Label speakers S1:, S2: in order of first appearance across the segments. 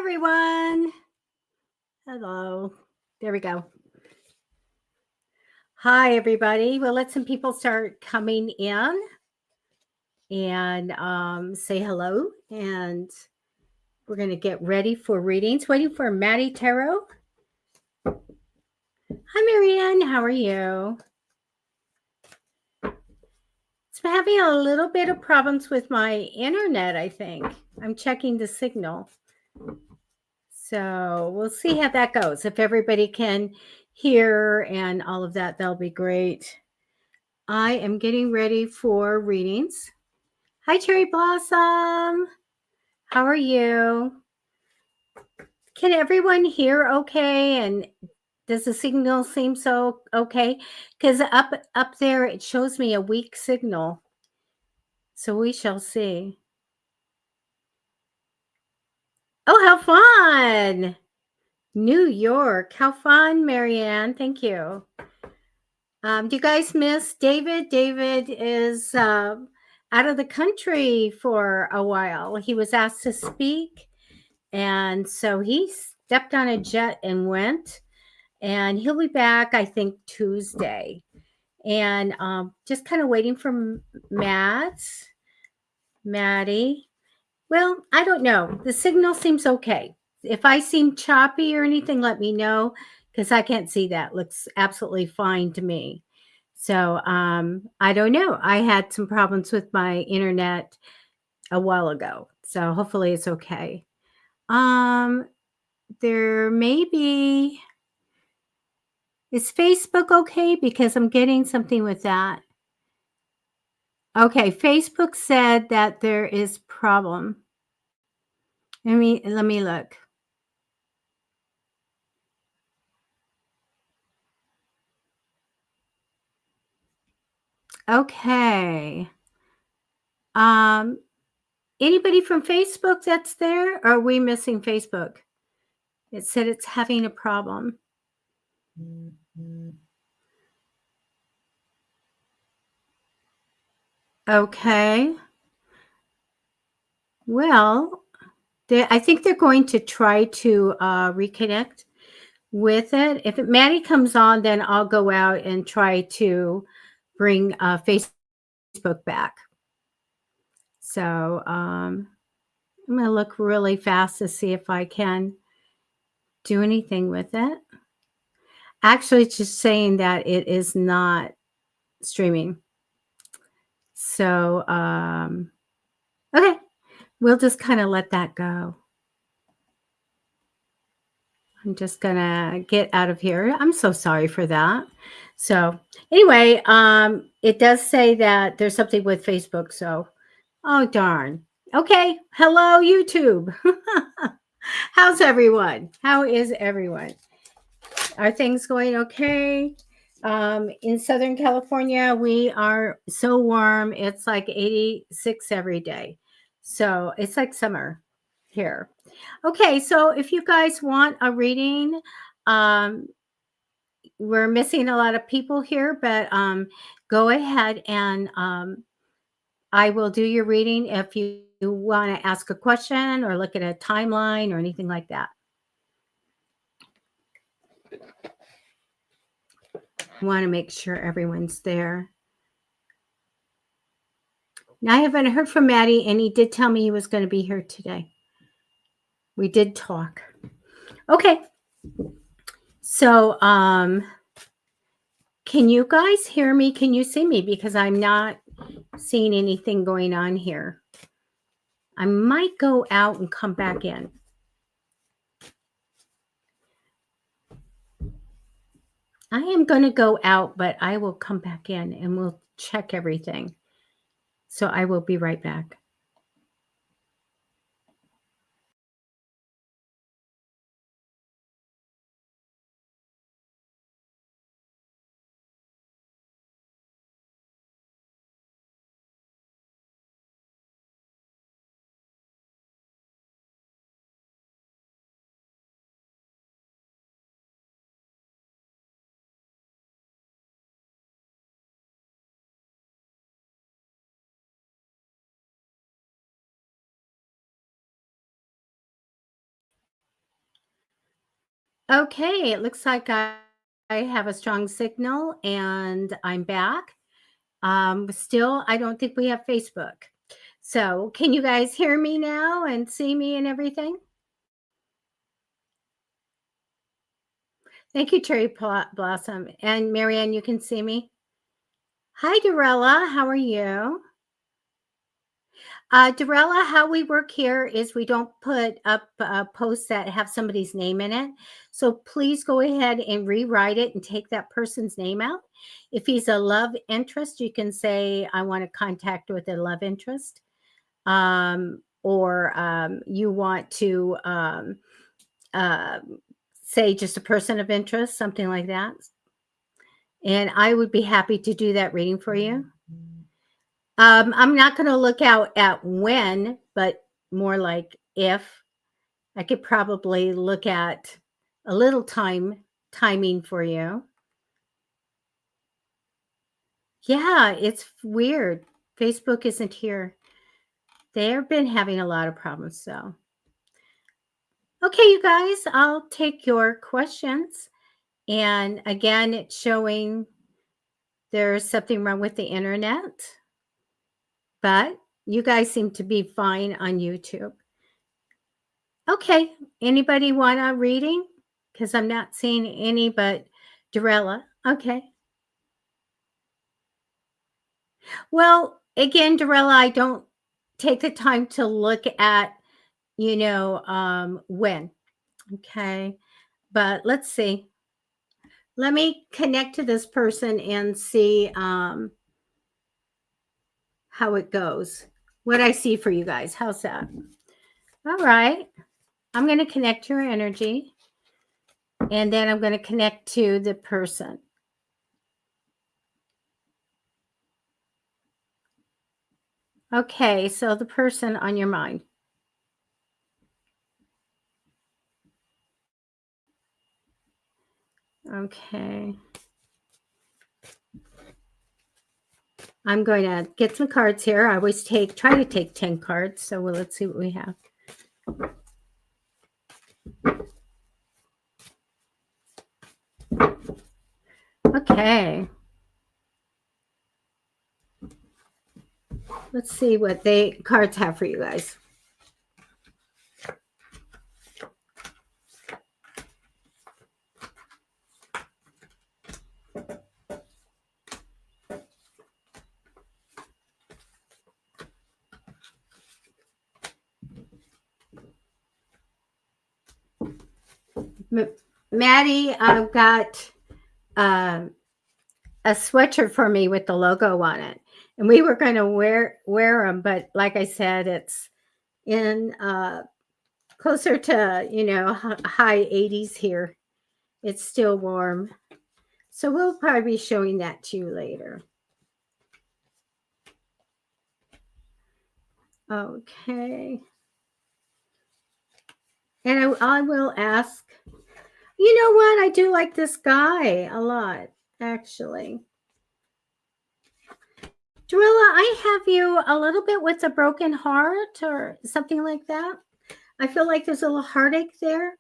S1: everyone. Hello. There we go. Hi, everybody. We'll let some people start coming in and say hello. And we're going to get ready for readings. Waiting for Matty Tarot. Hi, Marianne. How are you? It's having a little bit of problems with my internet, I think. I'm checking the signal. So we'll see how that goes. If everybody can hear and all of that, that'll be great. I am getting ready for readings. Hi, Cherry Blossom. How are you? Can everyone hear okay? And does the signal seem so okay? Because up there, it shows me a weak signal. So we shall see. Oh, how fun! New York. How fun, Marianne. Thank you. Do you guys miss David? David is out of the country for a while. He was asked to speak, and so he stepped on a jet and went. And he'll be back, I think, Tuesday. And just kind of waiting for Maddie. Well, I don't know. The signal seems okay. If I seem choppy or anything, let me know because I can't see that. Looks absolutely fine to me. So I don't know. I had some problems with my internet a while ago. So hopefully it's okay. There may be, is Facebook okay? Because I'm getting something with that. Okay, Facebook said that there is problem. Let me look. Okay. Anybody from Facebook that's there? Or are we missing Facebook? It said it's having a problem. Okay. Well, I think they're going to try to reconnect with it. If Maddie comes on, then I'll go out and try to bring Facebook back. So I'm going to look really fast to see if I can do anything with it. Actually, it's just saying that it is not streaming. So, okay, we'll just kind of let that go. I'm just going to get out of here. I'm so sorry for that. So anyway, it does say that there's something with Facebook. So, oh, darn. Okay. Hello, YouTube. How's everyone? How is everyone? Are things going okay? In Southern California, we are so warm. It's like 86 every day. So it's like summer here. Okay, so if you guys want a reading, we're missing a lot of people here, but go ahead and I will do your reading if you want to ask a question or look at a timeline or anything like that. I want to make sure everyone's there. Now, I haven't heard from Maddie, and he did tell me he was going to be here today. We did talk. Okay. So, can you guys hear me? Can you see me? Because I'm not seeing anything going on here. I might go out and come back in. I am going to go out, but I will come back in and we'll check everything. So I will be right back. Okay, it looks like I have a strong signal and I'm back. Still, I don't think we have Facebook. So, can you guys hear me now and see me and everything? Thank you, Blossom. And Marianne, you can see me? Hi, Dorella. How are you? Dorella, how we work here is we don't put up posts that have somebody's name in it. So please go ahead and rewrite it and take that person's name out. If he's a love interest, you can say, I want to contact with a love interest. Or you want to uh, say just a person of interest, something like that. And I would be happy to do that reading for you. I'm not going to look out at when, but more like if. I could probably look at a little timing for you. Yeah, it's weird. Facebook isn't here. They've been having a lot of problems, so. Okay, you guys, I'll take your questions. And again, it's showing there's something wrong with the internet, but you guys seem to be fine on YouTube. Okay, anybody want a reading? Because I'm not seeing any but Dorella. Okay. Well, again, Dorella, I don't take the time to look at, when. Okay. But let's see. Let me connect to this person and see how it goes. What I see for you guys. How's that? All right. I'm going to connect your energy and then I'm going to connect to the person. Okay. So the person on your mind. Okay. I'm going to get some cards here. I always try to take 10 cards. So let's see what we have. Okay. Let's see what cards have for you guys. Maddie got a sweatshirt for me with the logo on it, and we were going to wear them, but like I said, it's in closer to high 80s here. It's still warm, so we'll probably be showing that to you later. Okay, and I will ask. You know what? I do like this guy a lot, actually. Drilla, I have you a little bit with a broken heart or something like that. I feel like there's a little heartache there.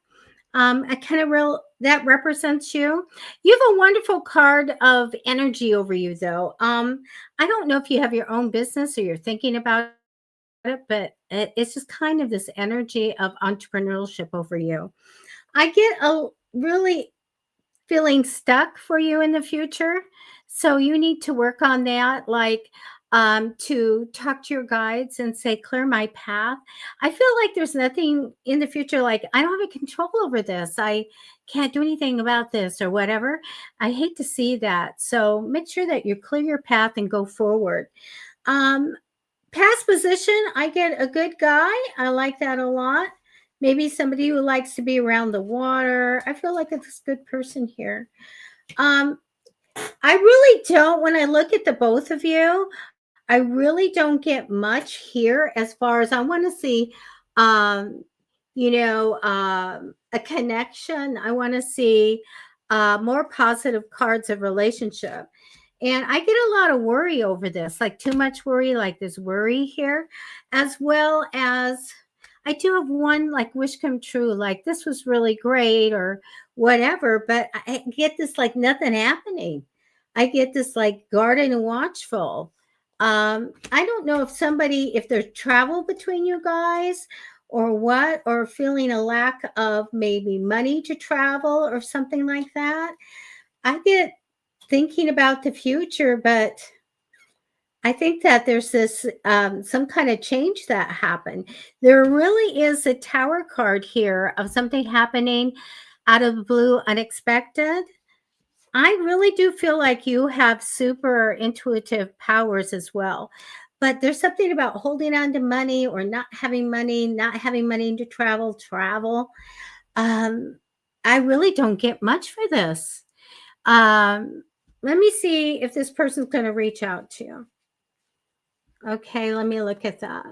S1: I kind of that represents you. You have a wonderful card of energy over you, though. I don't know if you have your own business or you're thinking about it, but it's just kind of this energy of entrepreneurship over you. I get a really feeling stuck for you in the future. So you need to work on that, like to talk to your guides and say, clear my path. I feel like there's nothing in the future, like I don't have a control over this. I can't do anything about this or whatever. I hate to see that. So make sure that you clear your path and go forward. Past position, I get a good guy. I like that a lot. Maybe somebody who likes to be around the water. I feel like it's a good person here. I really don't, when I look at the both of you, I really don't get much here as far as I want to see, a connection. I want to see more positive cards of relationship. And I get a lot of worry over this, like too much worry, like this worry here, as well as I do have one like wish come true, like this was really great or whatever, but I get this like nothing happening. I get this like guarded and watchful. I don't know if there's travel between you guys or what, or feeling a lack of maybe money to travel or something like that. I get thinking about the future, but I think that there's this some kind of change that happened. There really is a tower card here of something happening out of the blue, unexpected. I really do feel like you have super intuitive powers as well. But there's something about holding on to money or not having money, not having money to travel. Um, I really don't get much for this. Let me see if this person's going to reach out to you. Okay, let me look at that.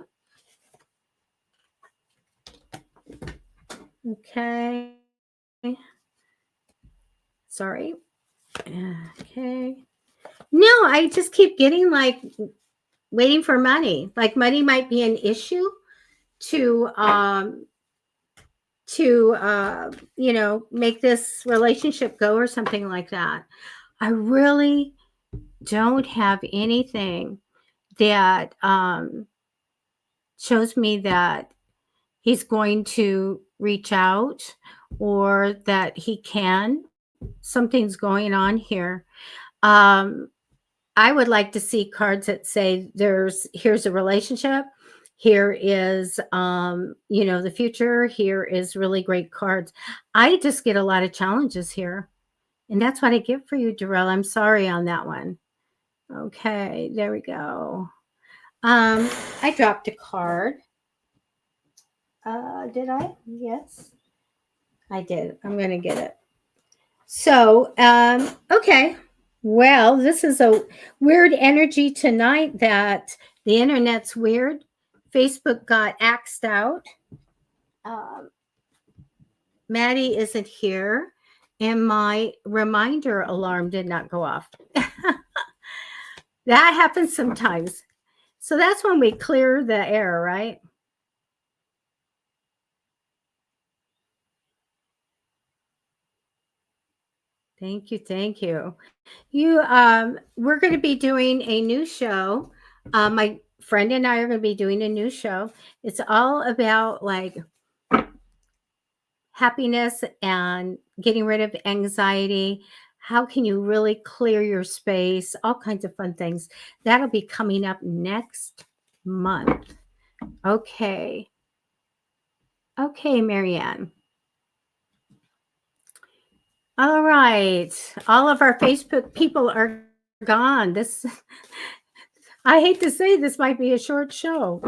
S1: Okay. Sorry. Okay. No, I just keep getting like waiting for money. Like money might be an issue to make this relationship go or something like that. I really don't have anything that shows me that he's going to reach out or that he can. Something's going on here. I would like to see cards that say here's a relationship. Here is, the future. Here is really great cards. I just get a lot of challenges here. And that's what I get for you, Darrell. I'm sorry on that one. Okay, there we go. I dropped a card. Did I? Yes, I did. I'm going to get it. So, okay. Well, this is a weird energy tonight that the internet's weird. Facebook got axed out. Maddie isn't here. And my reminder alarm did not go off. That happens sometimes. So that's when we clear the air, right? Thank you. Thank you. We're going to be doing a new show. My friend and I are going to be doing a new show. It's all about like happiness and getting rid of anxiety. How can you really clear your space? All kinds of fun things. That'll be coming up next month. Okay. Okay, Marianne. All right. All of our Facebook people are gone. I hate to say this might be a short show.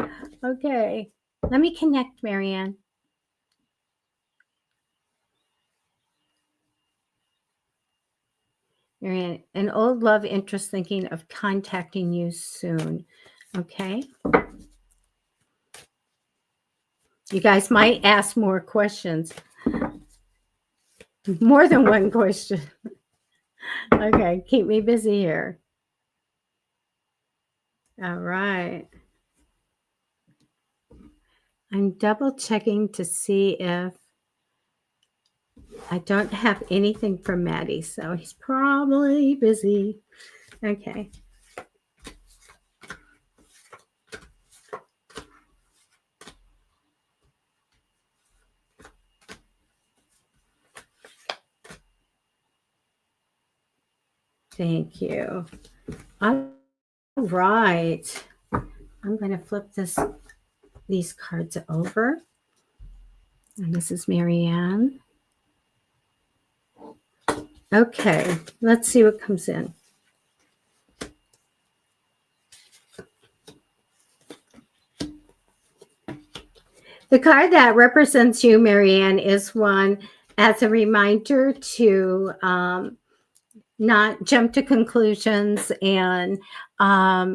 S1: Okay. Let me connect, Marianne. Marianne, an old love interest thinking of contacting you soon. Okay. You guys might ask more questions. More than one question. Okay. Keep me busy here. All right. I'm double checking to see if I don't have anything from Maddie, so he's probably busy. Okay. Thank you. All right. I'm going to flip these cards over. And this is Marianne. Okay, let's see what comes in. The card that represents you, Marianne, is one as a reminder to not jump to conclusions and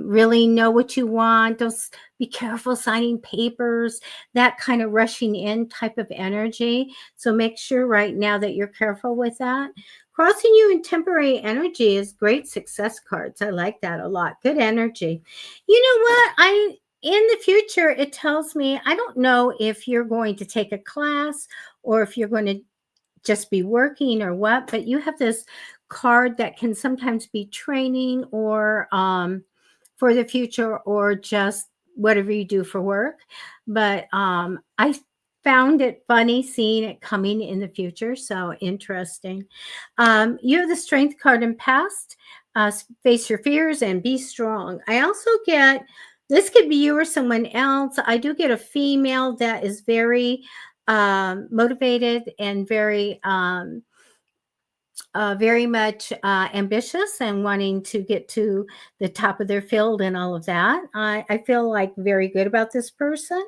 S1: really know what you want. Just be careful signing papers, that kind of rushing in type of energy. So make sure right now that you're careful with that. Crossing you in temporary energy is great success cards. I like that a lot. Good energy. You know what? in the future, it tells me, I don't know if you're going to take a class or if you're going to just be working or what, but you have this card that can sometimes be training or for the future or just whatever you do for work. But I found it funny seeing it coming in the future. So interesting. You have the strength card in past. Face your fears and be strong. I also get, this could be you or someone else. I do get a female that is very motivated and very much ambitious and wanting to get to the top of their field and all of that. I feel like very good about this person.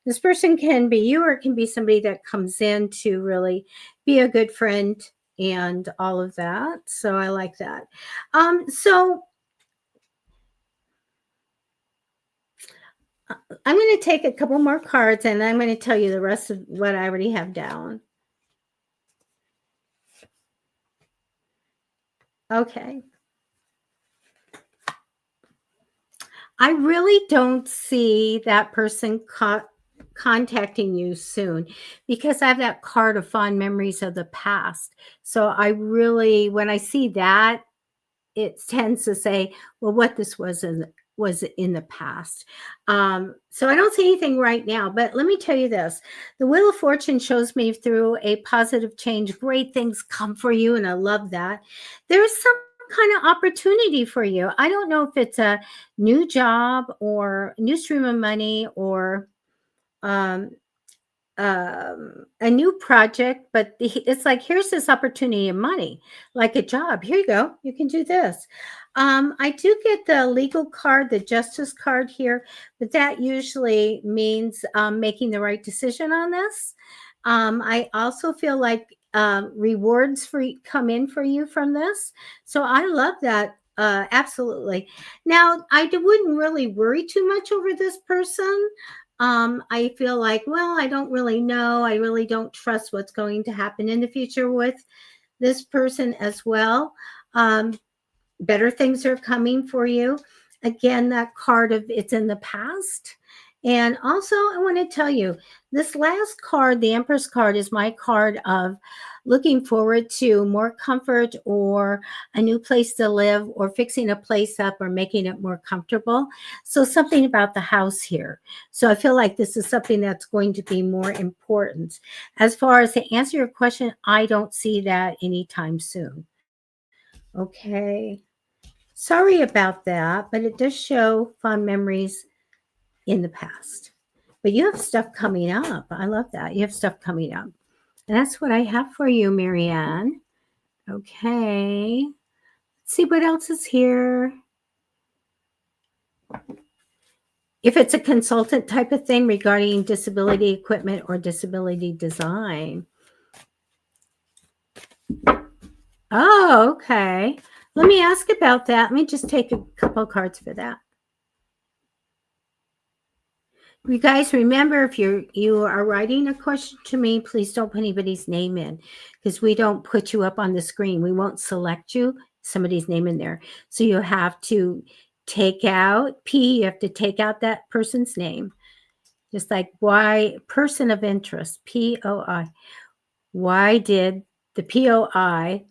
S1: This person can be you, or it can be somebody that comes in to really be a good friend and all of that. So I like that. So I'm going to take a couple more cards and I'm going to tell you the rest of what I already have down. Okay. I really don't see that person contacting you soon because I have that card of fond memories of the past. So I really, when I see that, it tends to say, well, what this was in the past. So I don't see anything right now, but let me tell you this. The Wheel of Fortune shows me through a positive change, great things come for you, and I love that. There's some kind of opportunity for you. I don't know if it's a new job or new stream of money or um, a new project, but it's like, here's this opportunity of money, like a job. Here you go. You can do this. I do get the legal card, the justice card here, but that usually means making the right decision on this. I also feel like rewards come in for you from this. So I love that. Absolutely. Now, wouldn't really worry too much over this person. I feel like, well, I don't really know. I really don't trust what's going to happen in the future with this person as well. Better things are coming for you. Again, that card of it's in the past. And also, I want to tell you this last card, the Empress card, is my card of looking forward to more comfort or a new place to live or fixing a place up or making it more comfortable. So, something about the house here. So, I feel like this is something that's going to be more important. As far as to answer your question, I don't see that anytime soon. Okay. Sorry about that, but it does show fond memories in the past. But you have stuff coming up. I love that. You have stuff coming up. And that's what I have for you, Marianne. Okay. Let's see what else is here. If it's a consultant type of thing regarding disability equipment or disability design. Oh, okay. Let me ask about that. Let me just take a couple cards for that. You guys remember, if you are writing a question to me, please don't put anybody's name in because we don't put you up on the screen. We won't select you, somebody's name in there. So you have to take out P, you have to take out that person's name. Just like why, person of interest, POI. Why did the POI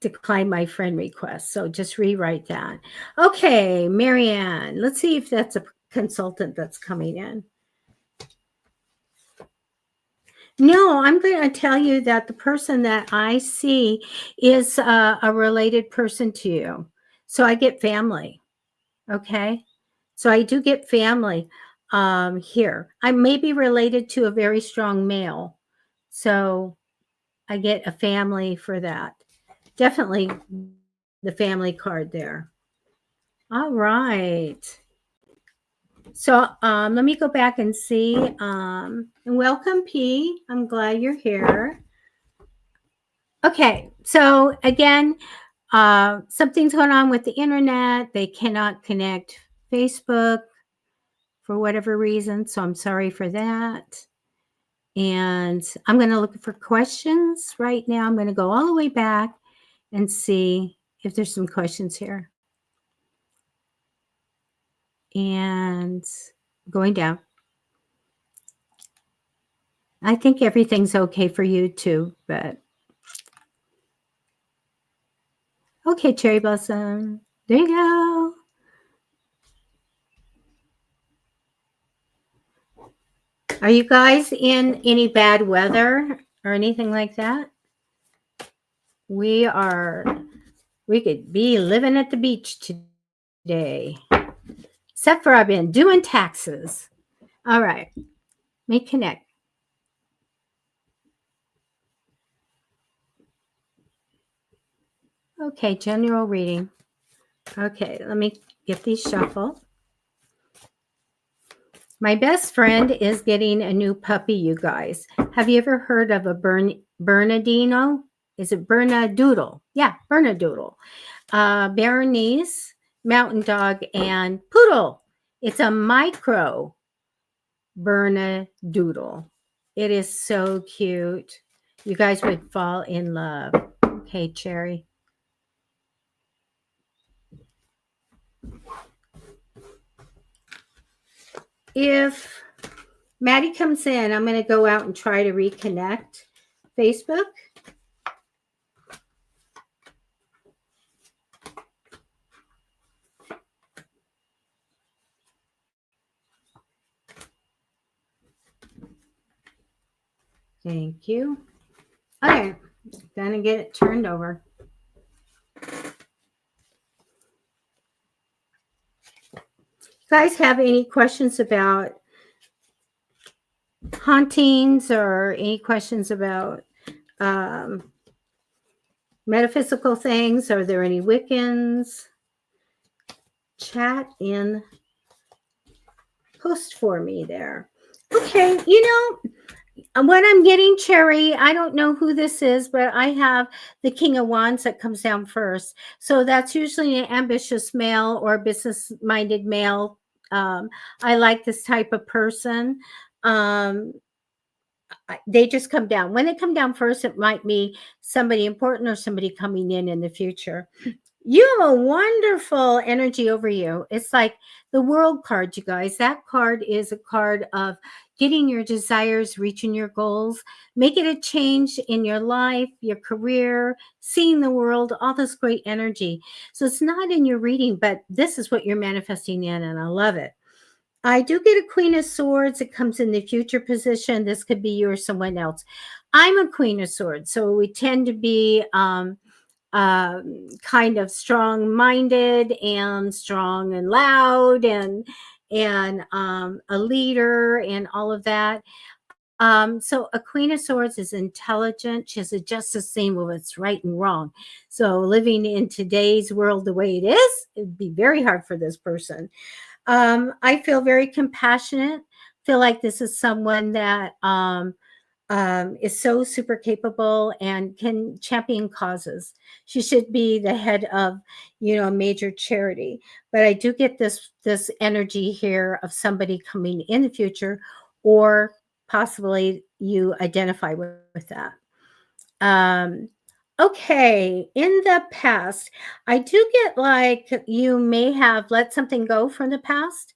S1: decline my friend request? So just rewrite that. Okay, Marianne, let's see if that's a consultant that's coming in. No, I'm going to tell you that the person that I see is a related person to you. So I get family. Okay. So I do get family here. I may be related to a very strong male. So I get a family for that. Definitely the family card there. All right. So let me go back and see. And welcome, P. I'm glad you're here. Okay. So again, something's going on with the internet. They cannot connect Facebook for whatever reason. So I'm sorry for that. And I'm going to look for questions right now. I'm going to go all the way back and see if there's some questions here. and going down. I think everything's okay for you too, but okay, cherry blossom. There you go. Are you guys in any bad weather or anything like that? We could be living at the beach today. Except for I've been doing taxes. All right. Let me connect. Okay, general reading. Okay, let me get these shuffled. My best friend is getting a new puppy, you guys. Have you ever heard of a Bernardino? Is it Bernadoodle? Yeah, Bernadoodle. Bernese, mountain dog, and poodle. It's a micro Bernadoodle. It is so cute. You guys would fall in love. Okay, Cherry. If Maddie comes in, I'm going to go out and try to reconnect Facebook. Thank you. Okay, gonna get it turned over. Guys have any questions about hauntings or any questions about metaphysical things? Are there any Wiccans? Chat in, post for me there. Okay, you know, what I'm getting, Cherry, I don't know who this is, but I have the King of Wands that comes down first. So that's usually an ambitious male or business-minded male. I like this type of person. They just come down. When they come down first, it might be somebody important or somebody coming in the future. You have a wonderful energy over you. It's like the World card, you guys. That card is a card of getting your desires, reaching your goals, making a change in your life, your career, seeing the world, all this great energy. So it's not in your reading, but this is what you're manifesting in, and I love it. I do get a Queen of Swords. It comes in the future position. This could be you or someone else. I'm a Queen of Swords, so we tend to be kind of strong-minded and strong and loud and a leader and all of that. So a Queen of Swords is intelligent. She has a justice theme of what's right and wrong. So living in today's world the way it is, it'd be very hard for this person. I feel very compassionate. Feel like this is someone that is so super capable and can champion causes. She should be the head of, a major charity. But I do get this energy here of somebody coming in the future, or possibly you identify with that. Okay, in the past, I do get like you may have let something go from the past.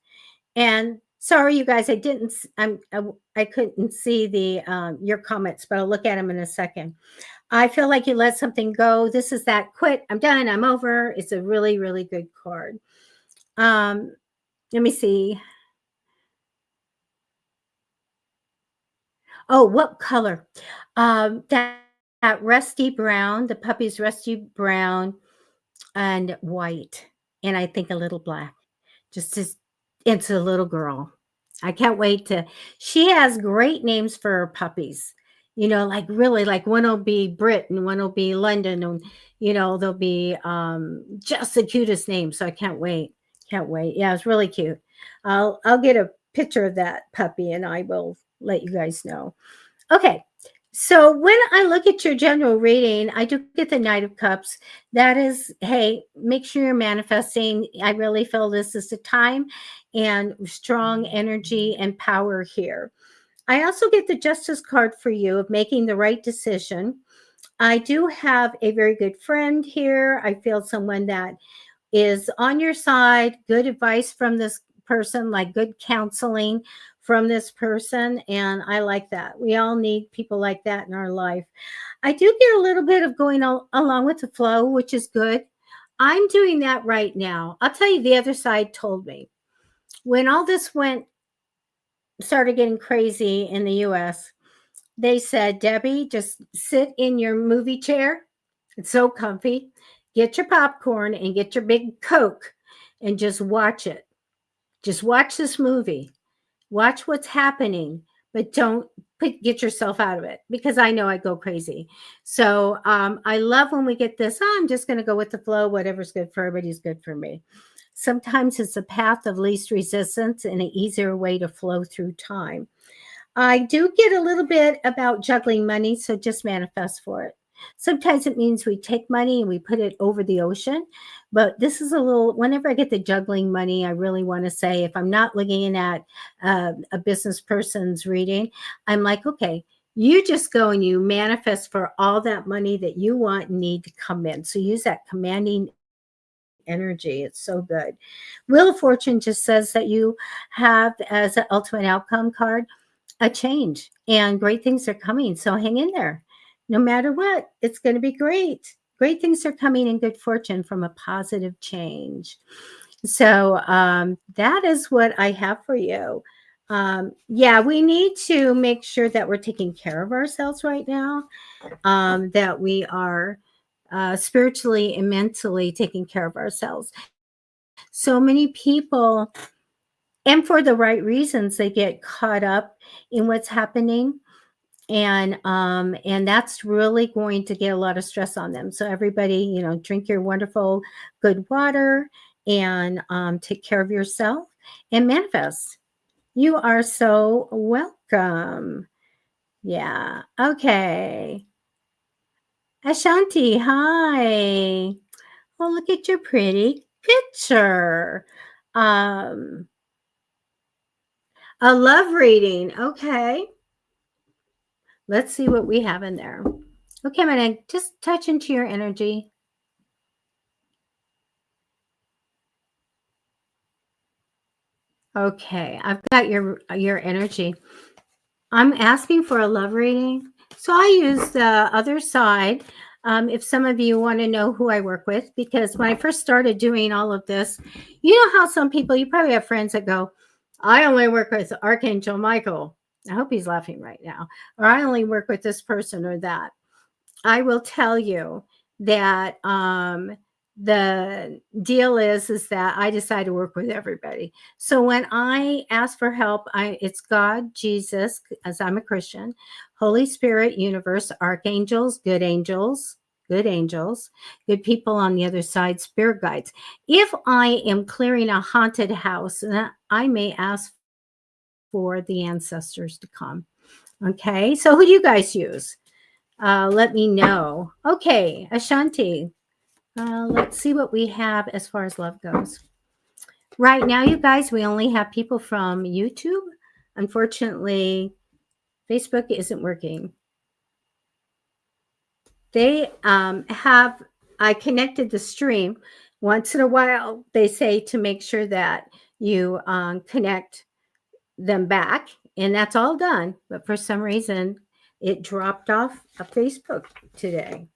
S1: And sorry, you guys, I couldn't see the your comments, but I'll look at them in a second. I feel like you let something go. This is that quit. I'm done. I'm over. It's a really, really good card. Let me see. Oh, what color? That rusty brown. The puppy's rusty brown and white, and I think a little black. It's a little girl. I can't wait to. She has great names for her puppies. Like really, like one will be Brit and one will be London, and they'll be just the cutest name. So I can't wait. Can't wait. Yeah, it's really cute. I'll get a picture of that puppy and I will let you guys know. Okay. So when I look at your general reading, I do get the Knight of Cups. That is, hey, make sure you're manifesting. I really feel this is the time and strong energy and power here. I also get the Justice card for you of making the right decision. I do have a very good friend here. I feel someone that is on your side, good advice from this person, like good counseling from this person. And I like that. We all need people like that in our life. I do get a little bit of going along with the flow, which is good. I'm doing that right now. I'll tell you, the other side told me when all this started getting crazy in the US, they said, Debbie, just sit in your movie chair. It's so comfy. Get your popcorn and get your big Coke and just watch it. Just watch this movie. Watch what's happening, but don't get yourself out of it, because I know I go crazy. So I love when we get this, oh, I'm just going to go with the flow. Whatever's good for everybody's good for me. Sometimes it's a path of least resistance and an easier way to flow through time. I do get a little bit about juggling money, so just manifest for it. Sometimes it means we take money and we put it over the ocean. But this is a little, whenever I get the juggling money, I really want to say, if I'm not looking at a business person's reading, I'm like, okay, you just go and you manifest for all that money that you want and need to come in. So use that commanding energy. It's so good. Wheel of Fortune just says that you have, as an ultimate outcome card, a change, and great things are coming. So hang in there. No matter what, it's going to be great. Great things are coming in good fortune from a positive change. So that is what I have for you. Yeah, we need to make sure that we're taking care of ourselves right now, that we are spiritually and mentally taking care of ourselves. So many people, and for the right reasons, they get caught up in what's happening, and that's really going to get a lot of stress on them. So everybody, drink your wonderful good water, and take care of yourself and manifest. You are so welcome. Yeah. Okay. Ashanti, hi. Oh, look at your pretty picture. um a love reading. Okay, let's see what we have in there. Okay, I'm gonna just touch into your energy. Okay, I've got your energy. I'm asking for a love reading. So I use the other side. If some of you want to know who I work with, because when I first started doing all of this, you know how some people, you probably have friends that go, I only work with Archangel Michael. I hope he's laughing right now. Or I only work with this person or that. I will tell you that the deal is that I decide to work with everybody. So when I ask for help, it's God, Jesus, as I'm a Christian, Holy Spirit, universe, archangels, good angels, good people on the other side, spirit guides. If I am clearing a haunted house, then I may ask for the ancestors to come. Okay, so who do you guys use? Let me know. Okay, Ashanti, let's see what we have as far as love goes. Right now, you guys, we only have people from YouTube. Unfortunately, Facebook isn't working. They I connected the stream. Once in a while, they say to make sure that you connect them back, and that's all done. But for some reason, it dropped off of Facebook today.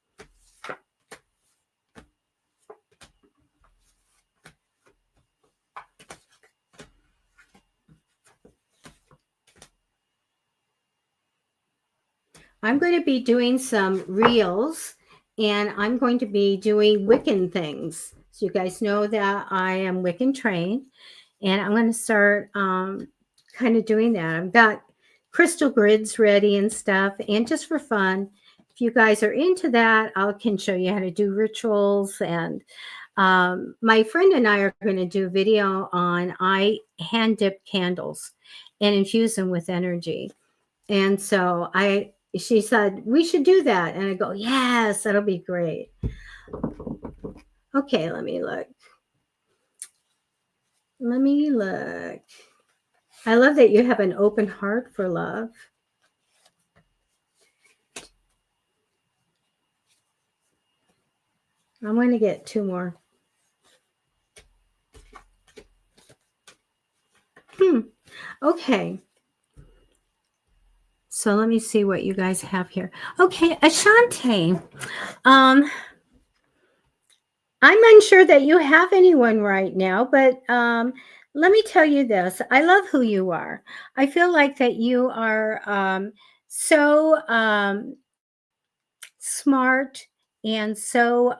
S1: I'm going to be doing some reels, and I'm going to be doing Wiccan things. So you guys know that I am Wiccan trained, and I'm going to start kind of doing that. I've got crystal grids ready and stuff, and just for fun, if you guys are into that, I can show you how to do rituals. And my friend and I are going to do a video on I hand dip candles and infuse them with energy. And so she said, we should do that. And I go, yes, that'll be great. Okay, let me look. I love that you have an open heart for love. I'm going to get two more. Okay. So let me see what you guys have here. Okay, Ashante. Um, I'm unsure that you have anyone right now, but let me tell you this. I love who you are. I feel like that you are so smart and so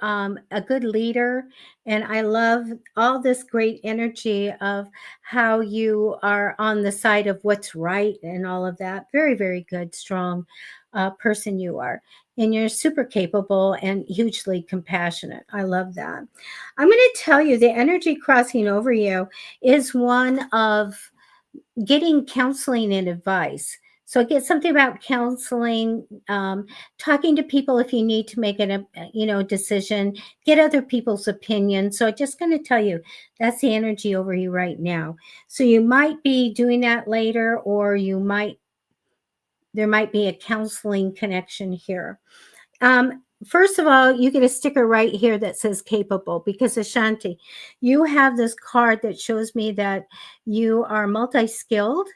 S1: a good leader. And I love all this great energy of how you are on the side of what's right and all of that. Very, very good, strong person you are. And you're super capable and hugely compassionate. I love that. I'm going to tell you the energy crossing over you is one of getting counseling and advice. So get something about counseling, talking to people if you need to make decision, get other people's opinions. So I'm just going to tell you that's the energy over you right now. So you might be doing that later, or there might be a counseling connection here. First of all, you get a sticker right here that says capable, because Ashanti, you have this card that shows me that you are multi-skilled.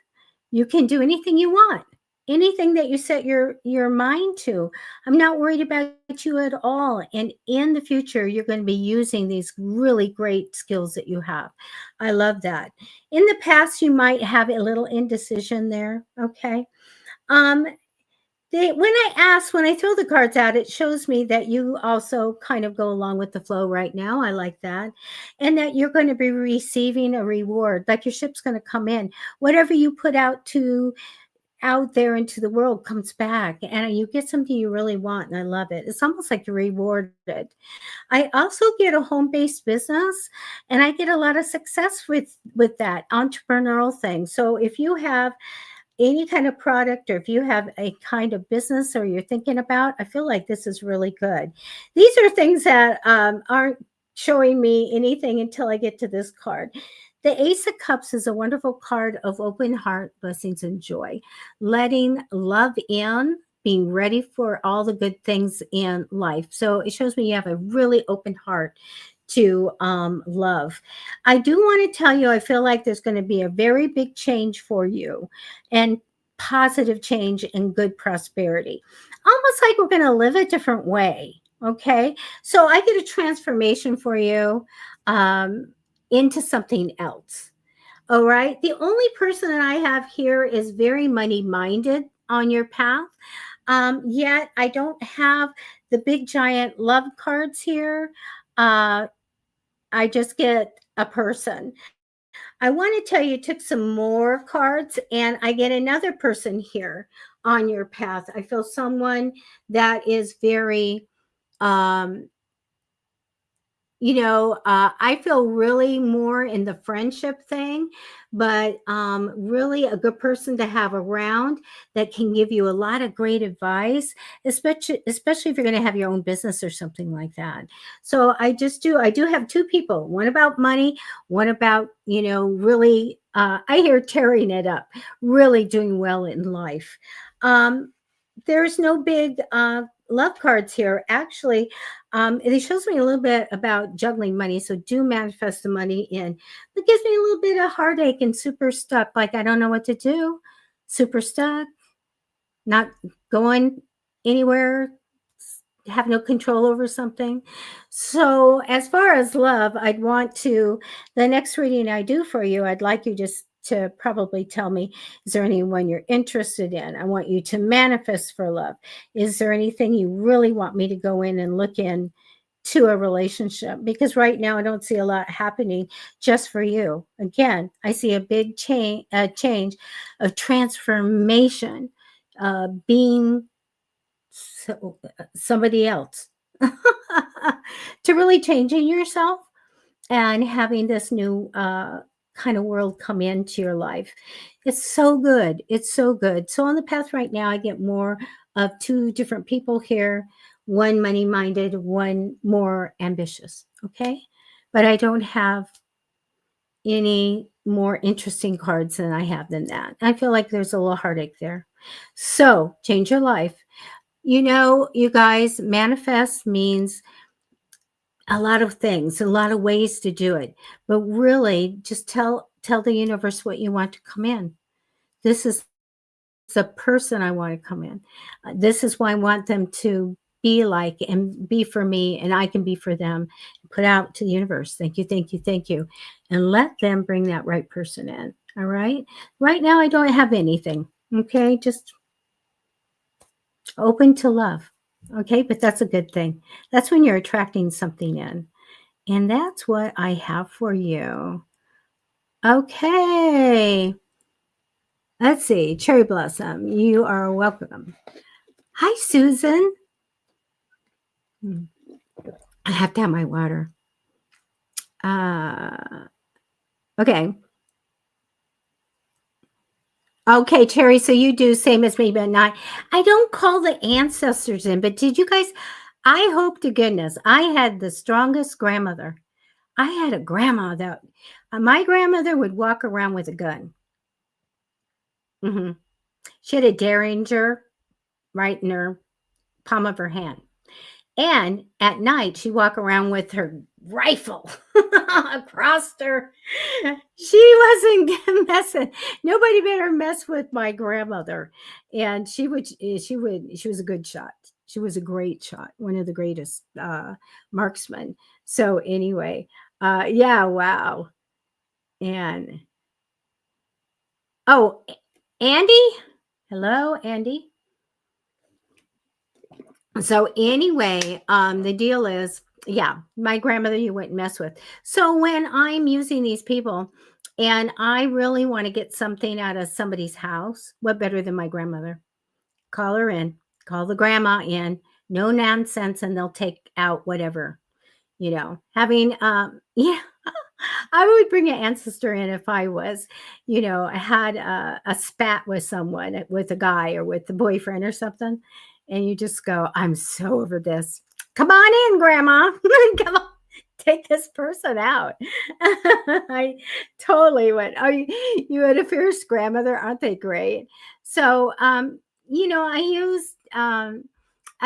S1: You can do anything you want, anything that you set your mind to. I'm not worried about you at all. And in the future, you're going to be using these really great skills that you have. I love that. In the past, you might have a little indecision there. Okay. Um, when I throw the cards out, it shows me that you also kind of go along with the flow right now. I like that. And that you're going to be receiving a reward, like your ship's going to come in. Whatever you put out there into the world comes back, and you get something you really want. And I love it. It's almost like you're rewarded. I also get a home-based business, and I get a lot of success with that entrepreneurial thing. So if you have any kind of product, or if you have a kind of business or you're thinking about, I feel like this is really good. These are things that aren't showing me anything until I get to this card. The Ace of Cups is a wonderful card of open heart, blessings, and joy, letting love in, being ready for all the good things in life. So it shows me you have a really open heart to love. I do want to tell you, I feel like there's going to be a very big change for you, and positive change and good prosperity. Almost like we're going to live a different way. Okay. So I get a transformation for you into something else. All right. The only person that I have here is very money minded on your path. Yet I don't have the big giant love cards here. I just get a person. I want to tell you, took some more cards, and I get another person here on your path. I feel someone that is very um I feel really more in the friendship thing, but really a good person to have around that can give you a lot of great advice, especially if you're going to have your own business or something like that. So I do have two people, one about money, one about, really, I hear tearing it up, really doing well in life. There's no big love cards here. Actually, it shows me a little bit about juggling money. So do manifest the money in. It gives me a little bit of heartache and super stuck. Like I don't know what to do. Super stuck, not going anywhere, have no control over something. So as far as love, the next reading I do for you, I'd like you just to probably tell me, is there anyone you're interested in? I want you to manifest for love. Is there anything you really want me to go in and look in to a relationship? Because right now I don't see a lot happening just for you. Again, I see a big change of transformation, being somebody else, to really changing yourself and having this new kind of world come into your life. It's so good. It's so good. So on the path right now, I get more of two different people here, one money minded, one more ambitious. Okay. But I don't have any more interesting cards than I have than that. I feel like there's a little heartache there. So change your life. You guys, manifest means a lot of things, a lot of ways to do it. But really just tell the universe what you want to come in. This is the person I want to come in. This is why I want them to be like and be for me, and I can be for them. Put out to the universe. Thank you, thank you, thank you. And let them bring that right person in. All right. Right now, I don't have anything. Okay. Just open to love. Okay. But that's a good thing. That's when you're attracting something in. And that's what I have for you. Okay. Let's see. Cherry Blossom, you are welcome. Hi, Susan. I have to have my water. Okay. Okay, Cherry, so you do same as me, but not. I don't call the ancestors in, but did you guys? I hope to goodness I had the strongest grandmother. I had a grandma that my grandmother would walk around with a gun. She had a Derringer right in her palm of her hand. And at night, she'd walk around with her rifle across her. She wasn't messing. Nobody better mess with my grandmother. And she was a good shot. She was a great shot, one of the greatest marksmen. So anyway, yeah, wow. And oh, Andy, hello, Andy. So anyway, the deal is, yeah, my grandmother you wouldn't mess with. So when I'm using these people and I really want to get something out of somebody's house, what better than my grandmother? Call her in, call the grandma in, no nonsense, and they'll take out whatever, having, yeah, I would bring an ancestor in if I was, I had a spat with someone, with a guy or with the boyfriend or something. And you just go, I'm so over this. Come on in, grandma. Come on, take this person out. I totally went, oh, you had a fierce grandmother. Aren't they great? So, I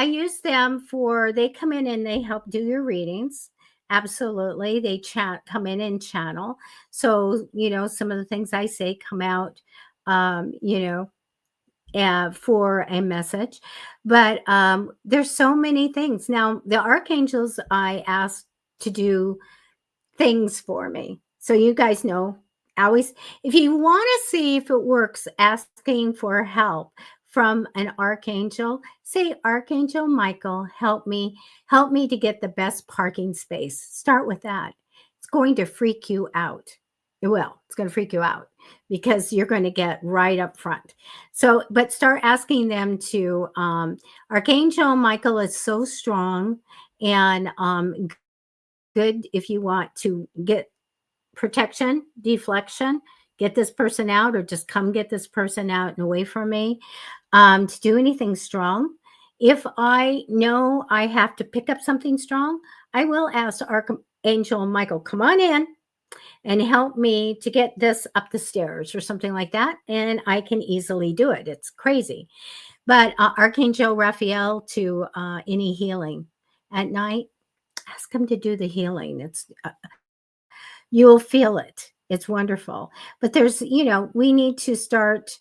S1: use them they come in and they help do your readings. Absolutely. They come in and channel. So, some of the things I say come out, um, you know, for a message. But there's so many things. Now, the archangels I asked to do things for me. So you guys know, always, if you want to see if it works, asking for help from an archangel, say, Archangel Michael, help me to get the best parking space. Start with that. It's going to freak you out. It will. It's going to freak you out because you're going to get right up front. So, but start asking them to, Archangel Michael is so strong and good if you want to get protection, deflection, get this person out, or just come get this person out and away from me, to do anything strong. If I know I have to pick up something strong, I will ask Archangel Michael, come on in and help me to get this up the stairs or something like that. And I can easily do it. It's crazy. But Archangel Raphael to any healing at night, ask him to do the healing. It's you'll feel it. It's wonderful. But there's, we need to start,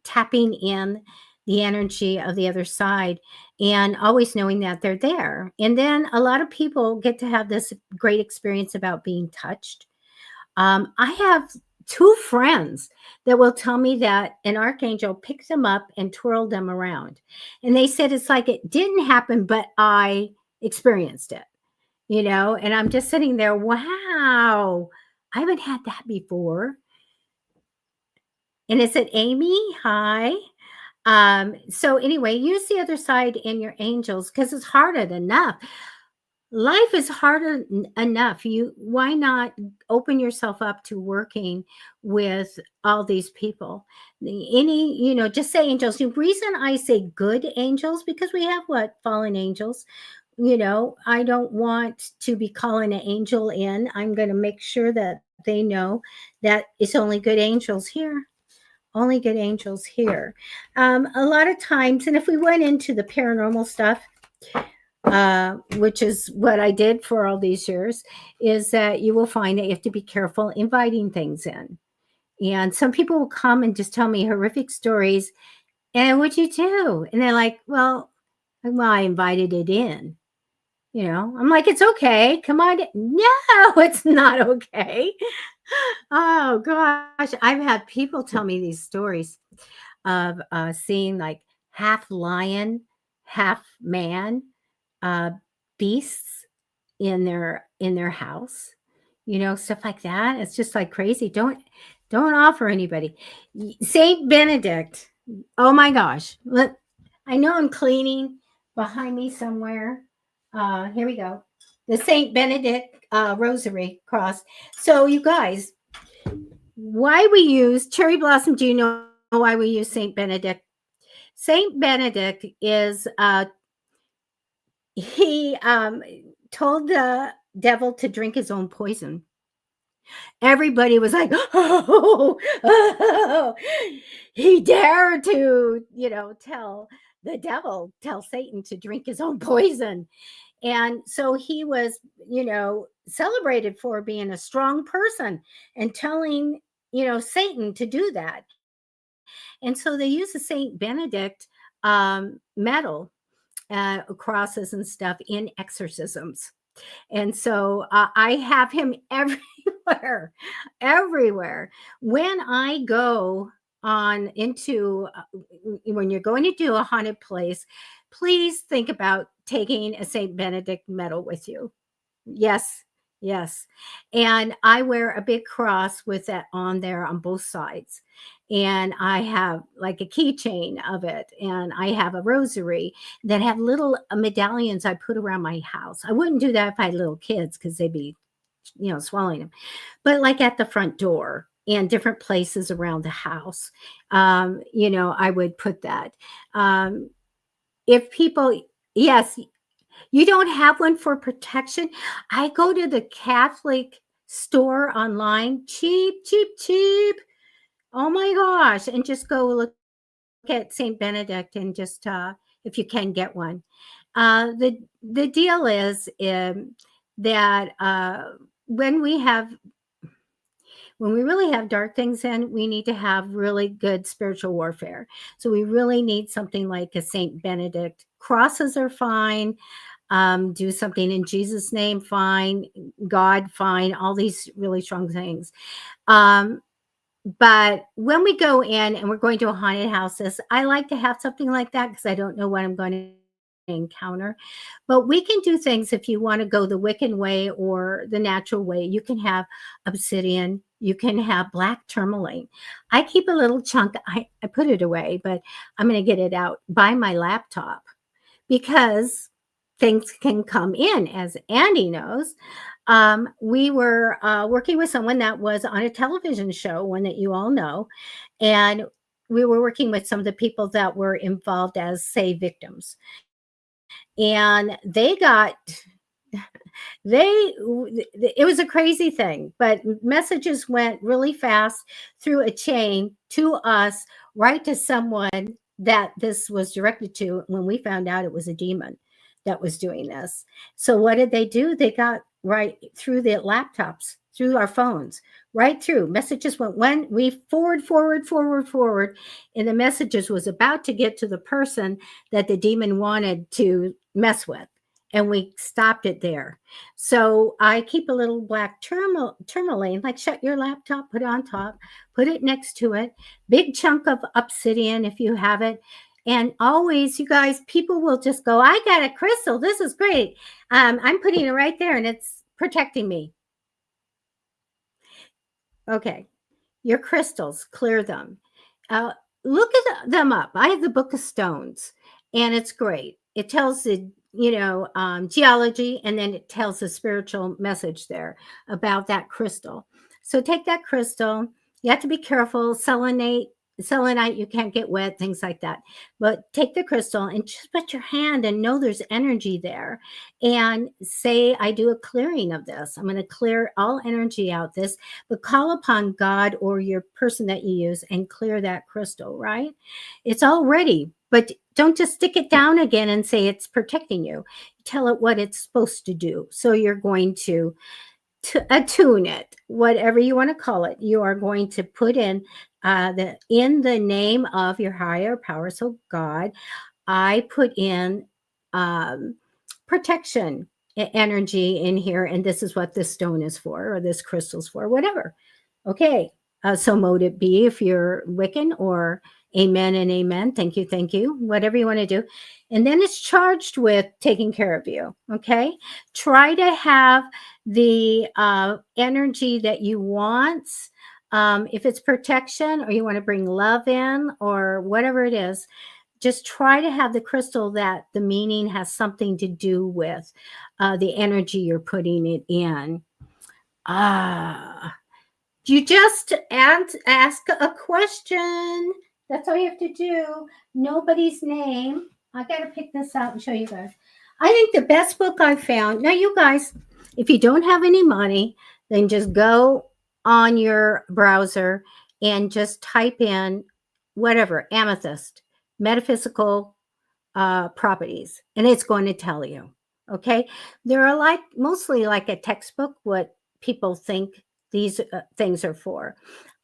S1: tapping in the energy of the other side and always knowing that they're there. And then a lot of people get to have this great experience about being touched. I have two friends that will tell me that an archangel picked them up and twirled them around. And they said it's like it didn't happen, but I experienced it. And I'm just sitting there, wow, I haven't had that before. And is it Amy? Hi. So anyway, use the other side in your angels because it's hard enough. Life is harder enough. Why not open yourself up to working with all these people? Just say angels. The reason I say good angels, because we have fallen angels. I don't want to be calling an angel in. I'm going to make sure that they know that it's only good angels here. Only good angels here. A lot of times, and if we went into the paranormal stuff, which is what I did for all these years, is that you will find that you have to be careful inviting things in. And some people will come and just tell me horrific stories. And what'd you do? And they're like, well, I invited it in. I'm like, it's okay. Come on. No, it's not okay. Oh gosh. I've had people tell me these stories of seeing like half lion, half man uh, beasts in their house, stuff like that. It's just like crazy. Don't offer anybody. Saint Benedict. Oh my gosh. I know I'm cleaning behind me somewhere. Here we go. The Saint Benedict rosary cross. So you guys, why we use cherry blossom? Do you know why we use Saint Benedict? Saint Benedict is he told the devil to drink his own poison. Everybody was like, oh, he dared to, tell Satan to drink his own poison. And so he was, celebrated for being a strong person and telling, Satan to do that. And so they use the Saint Benedict medal, crosses and stuff in exorcisms. And so I have him everywhere, everywhere. When I go on into, when you're going to do a haunted place, please think about taking a St. Benedict medal with you. Yes, yes. And I wear a big cross with that on there on both sides. And I have like a keychain of it. And I have a rosary that have little medallions I put around my house. I wouldn't do that if I had little kids because they'd be, swallowing them. But like at the front door and different places around the house, I would put that. If people, yes, you don't have one for protection. I go to the Catholic store online, cheap, cheap, cheap. Oh my gosh. And just go look at St. Benedict and just, if you can get one. The deal is that when we really have dark things in, we need to have really good spiritual warfare. So we really need something like a St. Benedict. Crosses are fine. Do something in Jesus' name, fine. God, fine. All these really strong things. But when we go in and we're going to a haunted houses, I like to have something like that because I don't know what I'm going to encounter. But we can do things if you want to go the Wiccan way or the natural way. You can have obsidian. You can have black tourmaline. I keep a little chunk. I put it away, but I'm going to get it out by my laptop because things can come in. As Andy knows, we were working with someone that was on a television show, one that you all know, and we were working with some of the people that were involved as, say, victims. And it was a crazy thing, but messages went really fast through a chain to us, right to someone that this was directed to, when we found out it was a demon that was doing this. So what did they do? They got right through the laptops, through our phones, right through. Messages went when we forward, and the messages was about to get to the person that the demon wanted to mess with. And we stopped it there. So I keep a little black tourmaline, like shut your laptop, put it on top, put it next to it, big chunk of obsidian if you have it. And always, you guys, people will just go, I got a crystal. This is great. I'm putting it right there and it's protecting me. Okay. Your crystals, clear them. Look at them up. I have the Book of Stones and it's great. It tells the geology, and then it tells a spiritual message there about that crystal. So take that crystal. You have to be careful. Selenite, you can't get wet, things like that. But take the crystal and just put your hand and know there's energy there. And say, I do a clearing of this. I'm going to clear all energy out this, but call upon God or your person that you use and clear that crystal, right? It's all ready, but don't just stick it down again and say it's protecting you. Tell it what it's supposed to do. So you're going to attune it, whatever you want to call it. You are going to put in in the name of your higher power. So God, I put in protection energy in here, and this is what this stone is for, or this crystal's for, whatever. Okay, so mote it be if you're Wiccan, or amen and amen. Thank you, whatever you want to do. And then it's charged with taking care of you. Okay, try to have the energy that you want. If it's protection, or you want to bring love in, or whatever it is, just try to have the crystal that the meaning has something to do with the energy you're putting it in. You just ask a question. That's all you have to do. Nobody's name. I got to pick this out and show you guys. I think the best book I found. Now, you guys, if you don't have any money, then just go on your browser and just type in whatever, amethyst, metaphysical properties, and it's going to tell you. Okay, there are like mostly like a textbook what people think these things are for.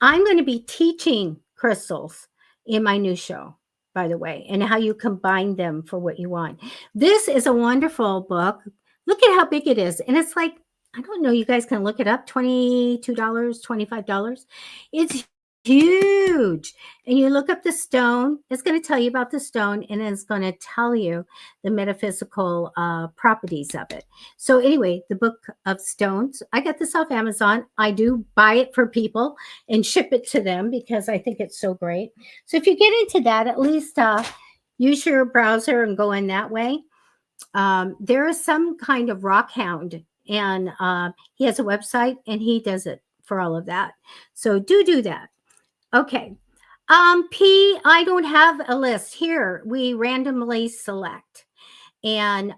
S1: I'm going to be teaching crystals in my new show, by the way, and how you combine them for what you want. This is a wonderful book. Look at how big it is, and it's like, I don't know, you guys can look it up, $22, $25. It's huge. And you look up the stone, it's going to tell you about the stone, and it's going to tell you the metaphysical properties of it. So anyway, the Book of Stones, I got this off Amazon. I do buy it for people and ship it to them because I think it's so great. So if you get into that, at least use your browser and go in that way. There is some kind of rock hound, and he has a website, and he does it for all of that. So do that. Okay. I don't have a list here. We randomly select, and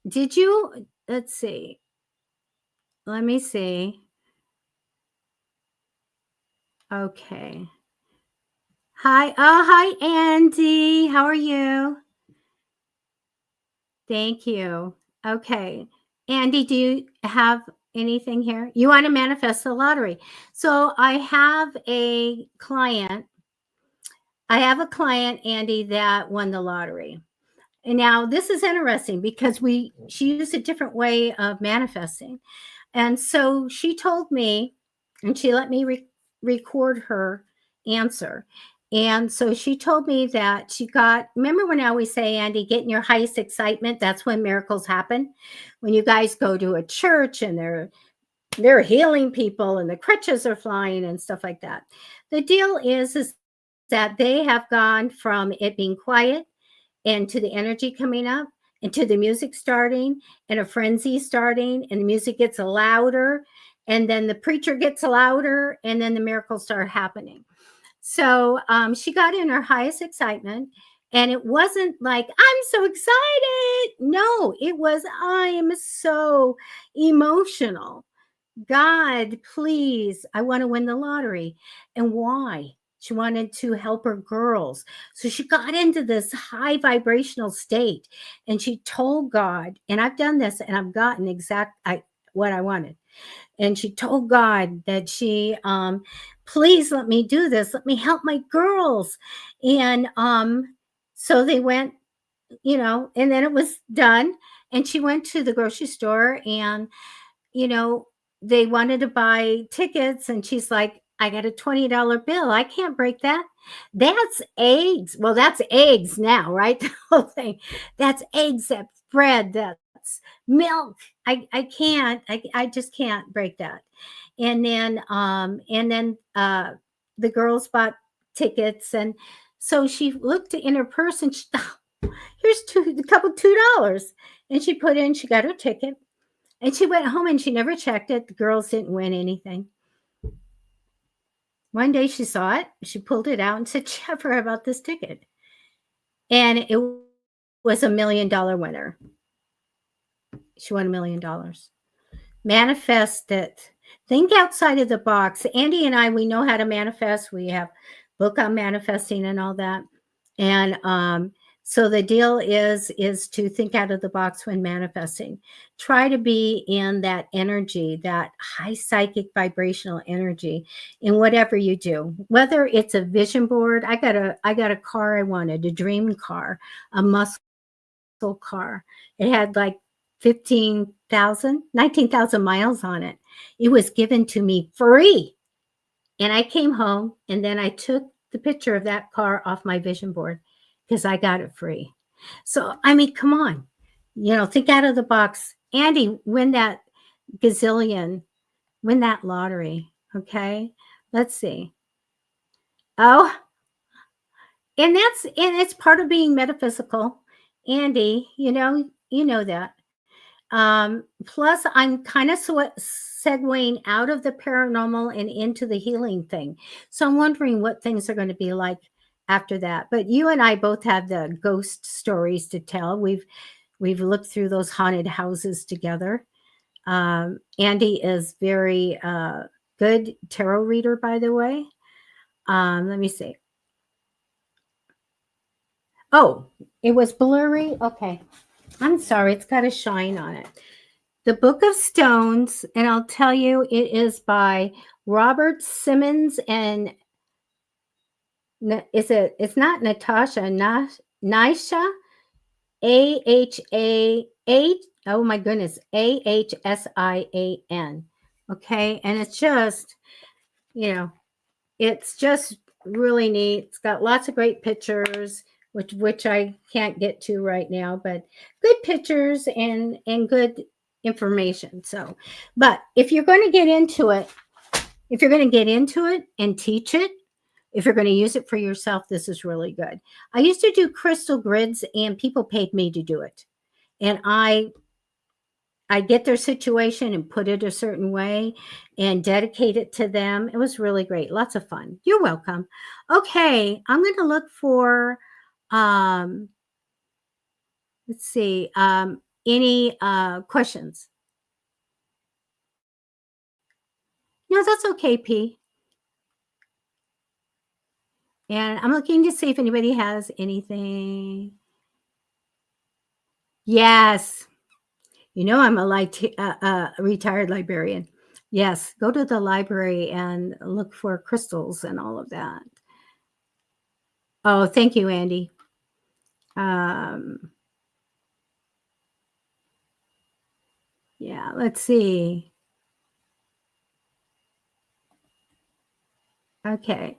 S1: did you, let's see. Let me see. Okay. Hi, Andy. How are you? Thank you. Okay. Andy, do you have anything here? You want to manifest the lottery. So I have a client, Andy, that won the lottery. And now this is interesting because she used a different way of manifesting. And so she told me, and she let me record her answer. And so she told me that she got, remember when I always say, Andy, get in your highest excitement, that's when miracles happen. When you guys go to a church and they're healing people and the crutches are flying and stuff like that. The deal is that they have gone from it being quiet and to the energy coming up and to the music starting and a frenzy starting, and the music gets louder, and then the preacher gets louder, and then the miracles start happening. So she got in her highest excitement, and it wasn't like, I'm so excited. No, it was, I am so emotional. God, please, I want to win the lottery. And why? She wanted to help her girls. So she got into this high vibrational state, and she told God, and I've done this and I've gotten what I wanted. And she told God that she, please let me do this. Let me help my girls. And so they went, and then it was done. And she went to the grocery store, and, they wanted to buy tickets, and she's like, I got a $20 bill. I can't break that. That's eggs. Well, that's eggs now, right? The whole thing. That's eggs, that's bread, that's milk. I can't. I just can't break that. And then the girls bought tickets, and so she looked in her purse, and she, here's a couple $2, and she put in. She got her ticket. And she went home and she never checked it. The girls didn't win anything. One day she saw it. She pulled it out and said, Jennifer, about this ticket. And it was $1 million winner. She won $1 million. Manifest it. Think outside of the box. Andy and I, we know how to manifest. We have book on manifesting and all that. And So the deal is to think out of the box when manifesting. Try to be in that energy, that high psychic vibrational energy in whatever you do. Whether it's a vision board, I got a car I wanted, a dream car, a muscle car. It had like 19,000 miles on it. It was given to me free. And I came home and then I took the picture of that car off my vision board because I got it free. So, I mean, come on, think out of the box. Andy, win that gazillion, win that lottery. Okay. Let's see. Oh, and it's part of being metaphysical. Andy, you know that. Plus, I'm kind of segueing out of the paranormal and into the healing thing. So I'm wondering what things are going to be like after that. But you and I both have the ghost stories to tell. We've looked through those haunted houses together. Andy is very good tarot reader, by the way. Let me see. Oh, it was blurry. Okay. I'm sorry. It's got a shine on it. The Book of Stones, and I'll tell you, it is by Robert Simmons and it's not Natasha, Nisha, A-H-A-H, oh my goodness, A-H-S-I-A-N. Okay, and it's just, it's just really neat. It's got lots of great pictures, which I can't get to right now, but good pictures and good information. So, but if you're going to get into it, and teach it, if you're going to use it for yourself, this is really good. I used to do crystal grids and people paid me to do it. And I get their situation and put it a certain way and dedicate it to them. It was really great. Lots of fun. You're welcome. Okay. I'm going to look for, let's see, any questions? No, that's okay, P. And I'm looking to see if anybody has anything. Yes. I'm a retired librarian. Yes, go to the library and look for crystals and all of that. Oh, thank you, Andy. Yeah, let's see. Okay.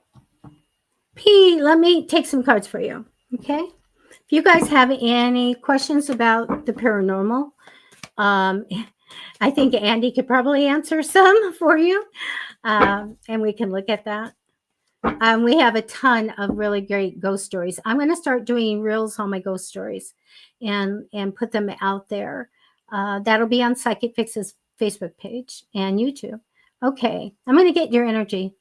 S1: P, let me take some cards for you. Okay. If you guys have any questions about the paranormal, I think Andy could probably answer some for you. And we can look at that. We have a ton of really great ghost stories. I'm going to start doing reels on my ghost stories and put them out there. That'll be on Psychic Fix's Facebook page and YouTube. Okay, I'm going to get your energy.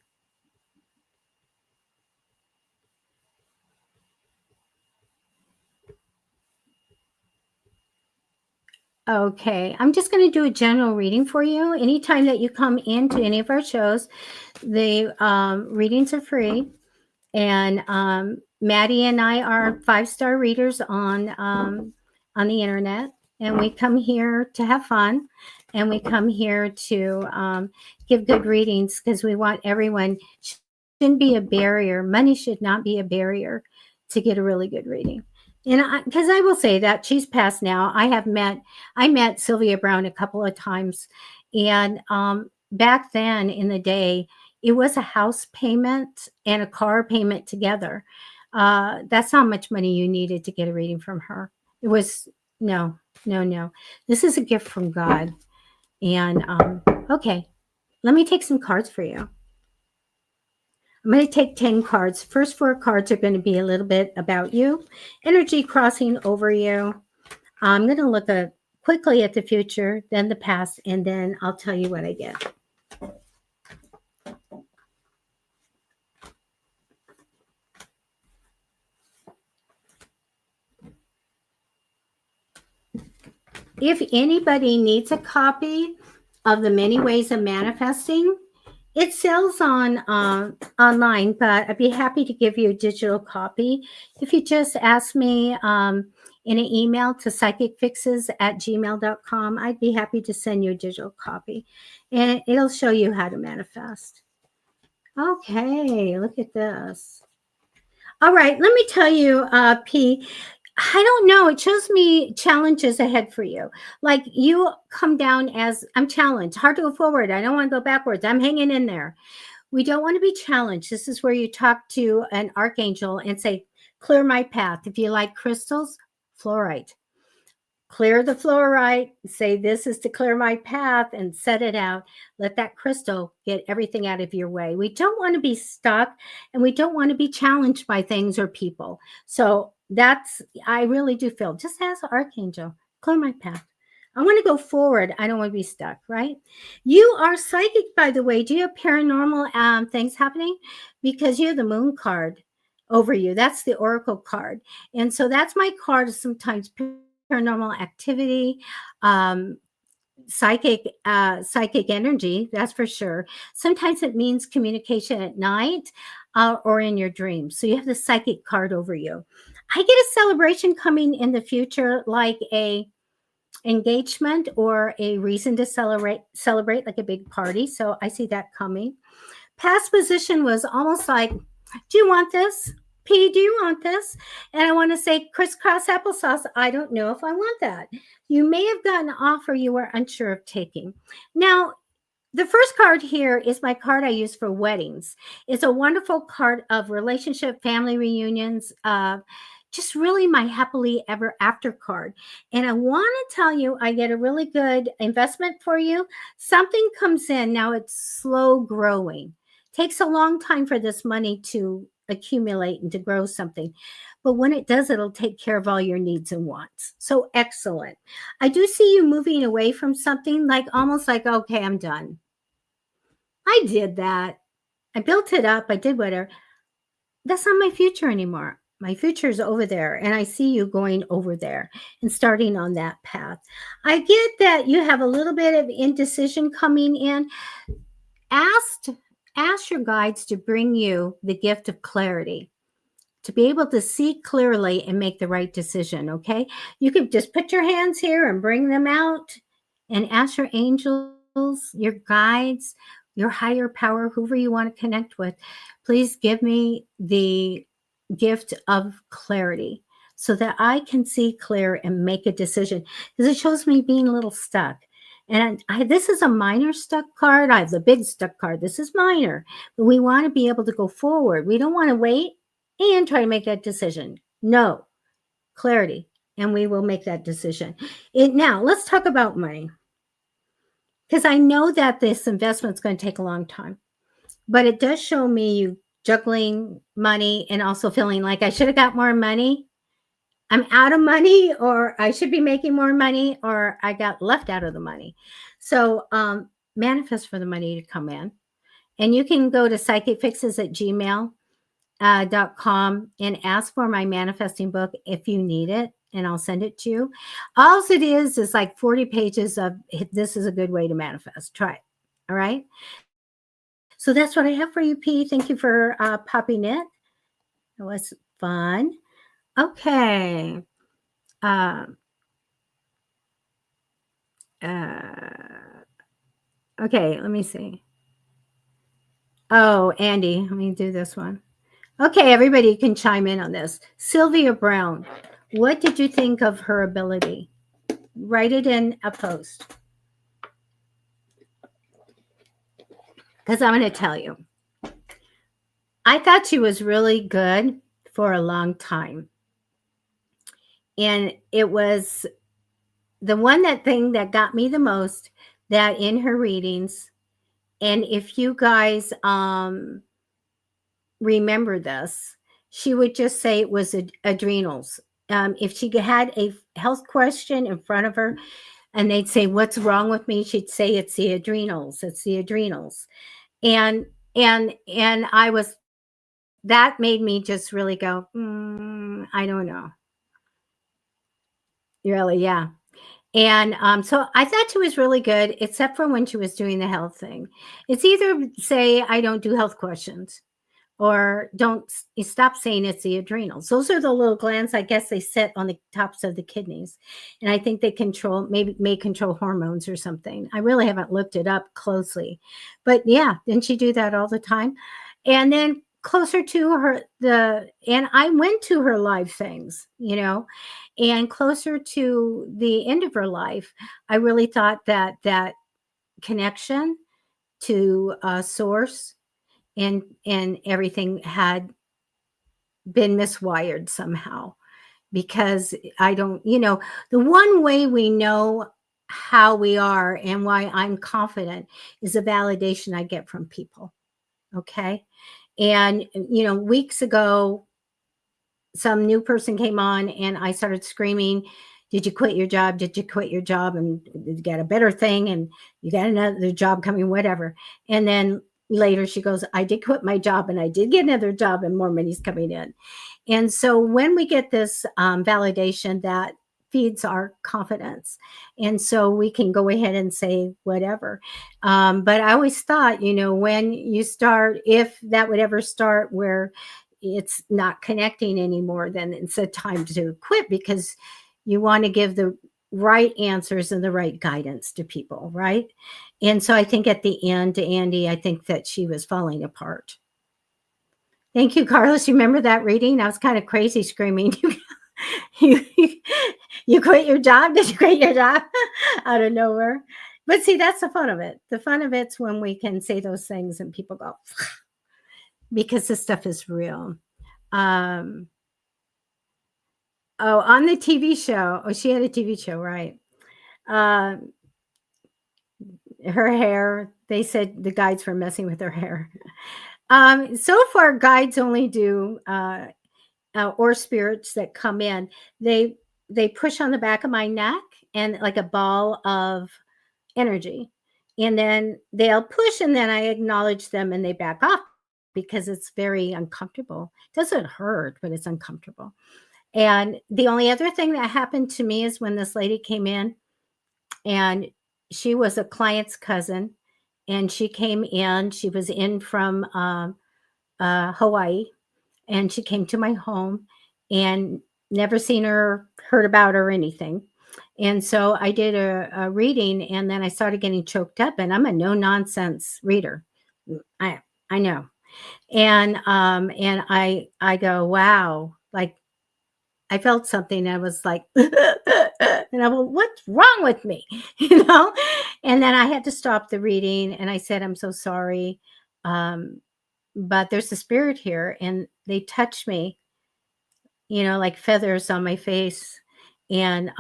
S1: Okay, I'm just going to do a general reading for you. Anytime that you come into any of our shows, the readings are free. And Maddie and I are 5-star readers on the internet, and we come here to have fun, and we come here to give good readings because we want everyone. Shouldn't be a barrier. Money should not be a barrier to get a really good reading. And because I will say that she's passed now. I met Sylvia Brown a couple of times, and back then in the day, it was a house payment and a car payment together. That's how much money you needed to get a reading from her. It was no. This is a gift from God. And okay, let me take some cards for you. I'm going to take 10 cards. First 4 cards are going to be a little bit about you, energy crossing over you. I'm going to look quickly at the future, then the past, and then I'll tell you what I get. If anybody needs a copy of The Many Ways of Manifesting, It sells on online, but I'd be happy to give you a digital copy. If you just ask me in an email to psychicfixes@gmail.com, I'd be happy to send you a digital copy. And it'll show you how to manifest. Okay, look at this. All right, let me tell you, P, I don't know. It shows me challenges ahead for you. Like you come down as I'm challenged, hard to go forward. I don't want to go backwards. I'm hanging in there. We don't want to be challenged. This is where you talk to an archangel and say, clear my path. If you like crystals, fluorite. Clear the fluorite, say this is to clear my path and set it out. Let that crystal get everything out of your way. We don't want to be stuck and we don't want to be challenged by things or people. So that's, I really do feel, just ask the archangel, clear my path. I want to go forward. I don't want to be stuck, right? You are psychic, by the way. Do you have paranormal things happening? Because you have the moon card over you. That's the oracle card. And so that's my card sometimes paranormal activity, psychic energy, that's for sure. Sometimes it means communication at night or in your dreams. So you have the psychic card over you. I get a celebration coming in the future, like a engagement or a reason to celebrate like a big party. So I see that coming. Past position was almost like, do you want this? P, do you want this? And I want to say crisscross applesauce. I don't know if I want that. You may have gotten an offer you were unsure of taking. Now, the first card here is my card I use for weddings. It's a wonderful card of relationship, family reunions, just really my happily ever after card. And I want to tell you, I get a really good investment for you. Something comes in. Now it's slow growing. Takes a long time for this money to accumulate and to grow something. But when it does, it'll take care of all your needs and wants. So excellent. I do see you moving away from something like almost like, okay, I'm done. I did that. I built it up. I did whatever. That's not my future anymore. My future is over there. And I see you going over there and starting on that path. I get that you have a little bit of indecision coming in. Ask your guides to bring you the gift of clarity, to be able to see clearly and make the right decision, okay? You can just put your hands here and bring them out and ask your angels, your guides, your higher power, whoever you want to connect with, please give me the gift of clarity so that I can see clear and make a decision, because it shows me being a little stuck. And this is a minor stuck card. I have the big stuck card. This is minor. But we want to be able to go forward. We don't want to wait and try to make that decision. No, clarity. And we will make that decision. Now, let's talk about money. Because I know that this investment is going to take a long time. But it does show me you juggling money and also feeling like I should have got more money. I'm out of money, or I should be making more money, or I got left out of the money. So manifest for the money to come in. And you can go to psychicfixes@gmail.com and ask for my manifesting book if you need it, and I'll send it to you. All it is like 40 pages of this is a good way to manifest. Try it. All right. So that's what I have for you, P. Thank you for popping in. It was fun. Okay. Okay, let me see. Oh, Andy, let me do this one. Okay, everybody can chime in on this. Sylvia Brown, what did you think of her ability? Write it in a post. Because I'm going to tell you. I thought she was really good for a long time. And it was the thing that got me the most, that in her readings, and if you guys remember this, she would just say it was adrenals. If she had a health question in front of her and they'd say, what's wrong with me? She'd say, it's the adrenals. It's the adrenals. And that made me just really go, I don't know. Really, yeah. And so I thought she was really good, except for when she was doing the health thing. It's either say, I don't do health questions, or stop saying it's the adrenals. Those are the little glands, I guess they sit on the tops of the kidneys. And I think they control, maybe may control hormones or something. I really haven't looked it up closely. But yeah, didn't she do that all the time? And then closer to her, and I went to her live things, and closer to the end of her life, I really thought that connection to source and everything had been miswired somehow, because I don't, the one way we know how we are and why I'm confident is the validation I get from people. Okay. And weeks ago, some new person came on and I started screaming, did you quit your job? Did you quit your job? And you got a better thing and you got another job coming, whatever. And then later she goes, I did quit my job and I did get another job and more money's coming in. And so when we get this validation, that feeds our confidence. And so we can go ahead and say whatever. But I always thought, when you start, if that would ever start where it's not connecting anymore, then it's a time to quit, because you want to give the right answers and the right guidance to people, right? And so I think at the end, to Andy, I think that she was falling apart. Thank you, Carlos. You remember that reading? I was kind of crazy screaming. you, you quit your job? Did you quit your job? Out of nowhere. But see, that's the fun of it. The fun of it's when we can say those things and people go, because this stuff is real. On the TV show. Oh, she had a TV show, right? Her hair, they said the guides were messing with her hair. So far, guides only do, or spirits that come in, they push on the back of my neck and like a ball of energy. And then they'll push and then I acknowledge them and they back off because it's very uncomfortable. It doesn't hurt, but it's uncomfortable. And the only other thing that happened to me is when this lady came in, and she was a client's cousin, and she came in. She was in from Hawaii, and she came to my home, and never seen her, heard about her, or anything. And so I did a reading, and then I started getting choked up. And I'm a no nonsense reader. I know, and I go, wow, like I felt something. I was like, and I went, what's wrong with me? And then I had to stop the reading and I said, I'm so sorry. But there's a spirit here and they touch me, like feathers on my face. And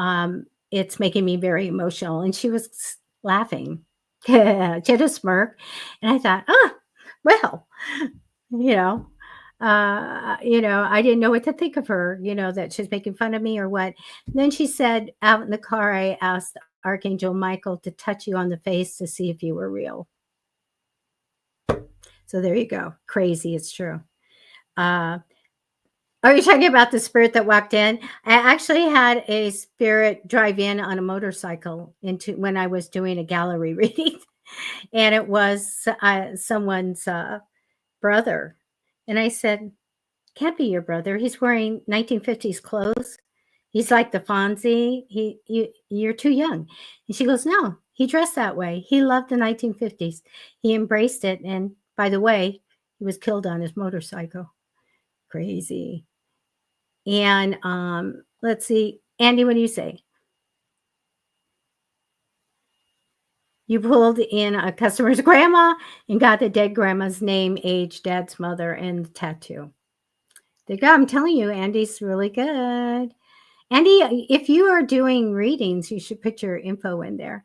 S1: it's making me very emotional. And she was laughing. She had a smirk. And I thought, well, you know, I didn't know what to think of her, that she's making fun of me or what. And then she said, out in the car, I asked Archangel Michael to touch you on the face to see if you were real. So there you go. Crazy. It's true. Are you talking about the spirit that walked in? I actually had a spirit drive in on a motorcycle when I was doing a gallery reading, and it was someone's brother. And I said, can't be your brother. He's wearing 1950s clothes. He's like the Fonzie. You're too young. And she goes, no, he dressed that way. He loved the 1950s. He embraced it. And by the way, he was killed on his motorcycle. Crazy. And let's see. Andy, what do you say? You pulled in a customer's grandma and got the dead grandma's name, age, dad's mother, and the tattoo. There you go. I'm telling you, Andy's really good. Andy, if you are doing readings, you should put your info in there.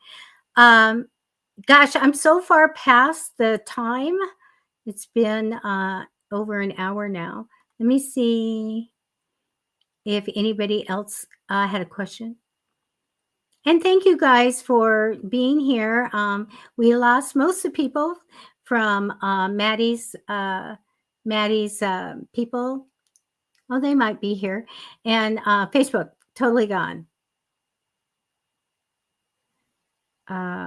S1: Gosh, I'm so far past the time. It's been over an hour now. Let me see if anybody else had a question. And thank you guys for being here. We lost most of the people from Maddie's people. Oh, they might be here. And Facebook, totally gone.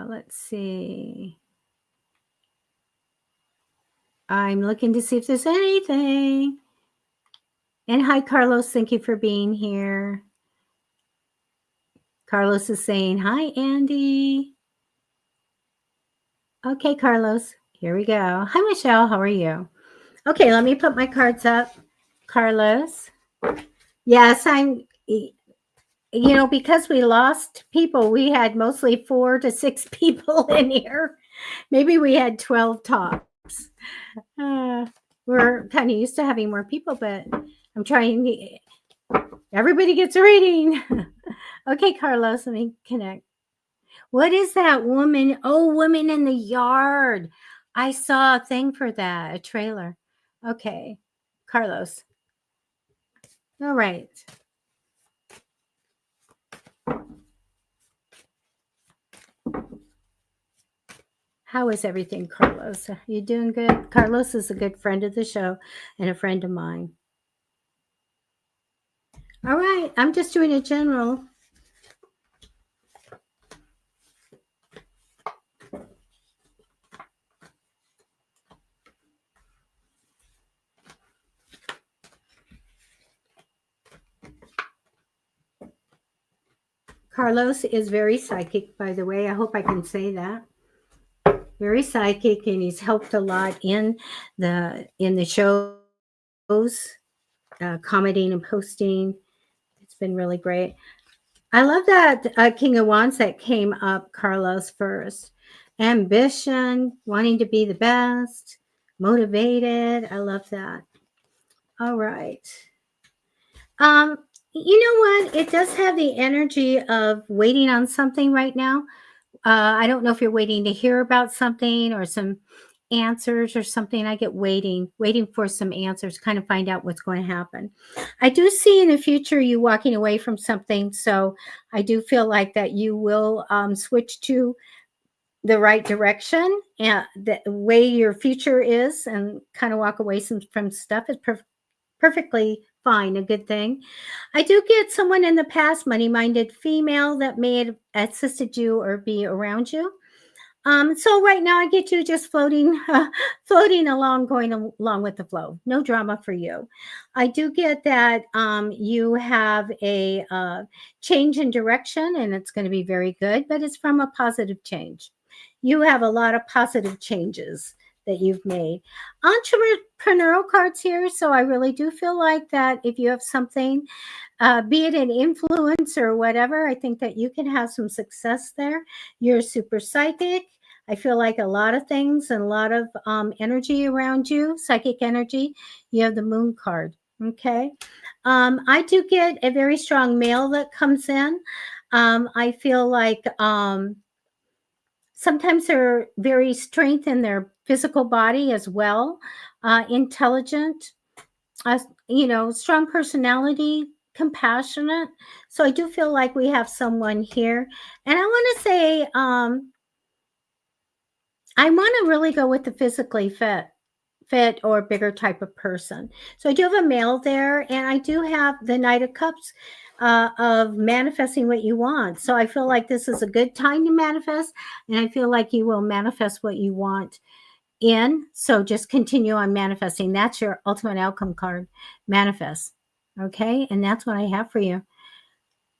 S1: Let's see. I'm looking to see if there's anything. And hi, Carlos. Thank you for being here. Carlos is saying, hi, Andy. Okay, Carlos. Here we go. Hi, Michelle. How are you? Okay, let me put my cards up. Carlos. Yes, because we lost people, we had mostly 4 to 6 people in here. Maybe we had 12 tops. We're kind of used to having more people, but I'm trying. Everybody gets a reading. Okay, Carlos, let me connect. What is that woman? Oh, Woman in the Yard. I saw a thing for that, a trailer. Okay, Carlos. All right. How is everything, Carlos? Are you doing good? Carlos is a good friend of the show and a friend of mine. All right, I'm just doing a general. Carlos is very psychic, by the way. I hope I can say that. Very psychic, and he's helped a lot in the shows, commenting and posting. It's been really great. I love that King of Wands that came up, Carlos, first. Ambition, wanting to be the best, motivated. I love that. All right. You know what? It does have the energy of waiting on something right now. I don't know if you're waiting to hear about something or some answers or something. I get waiting for some answers, kind of find out what's going to happen. I do see in the future you walking away from something. So I do feel like that you will switch to the right direction and the way your future is, and kind of walk away from stuff is perfectly fine, a good thing. I do get someone in the past, money-minded female, that may have assisted you or be around you. So right now I get you just floating along, going along with the flow. No drama for you. I do get that you have a change in direction, and it's going to be very good, but it's from a positive change. You have a lot of positive changes that you've made. Entrepreneurial cards here, so I really do feel like that if you have something, be it an influence or whatever, I think that you can have some success there. You're super psychic. I feel like a lot of things and a lot of energy around you, psychic energy. You have the Moon card. Okay. I do get a very strong male that comes in. I feel like sometimes they're very strength in their physical body as well, intelligent, strong personality, compassionate. So I do feel like we have someone here, and I want to say I want to really go with the physically fit or bigger type of person. So I do have a male there, and I do have the Knight of Cups of manifesting what you want. So I feel like this is a good time to manifest, and I feel like you will manifest what you want in. So just continue on manifesting. That's your ultimate outcome card, manifest. Okay. And that's what I have for you.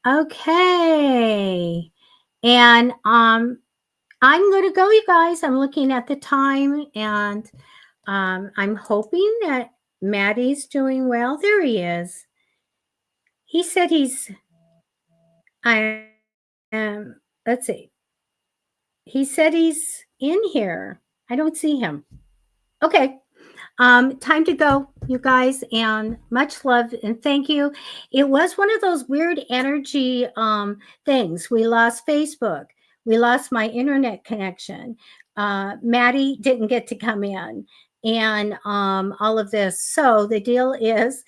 S1: Okay. And I'm going to go, you guys. I'm looking at the time, and I'm hoping that Maddie's doing well. There he is. He said I am, let's see. He said he's in here. I don't see him. Okay. Time to go, you guys, and much love and thank you. It was one of those weird energy things. We lost Facebook. We lost my internet connection. Maddie didn't get to come in, and all of this. So the deal is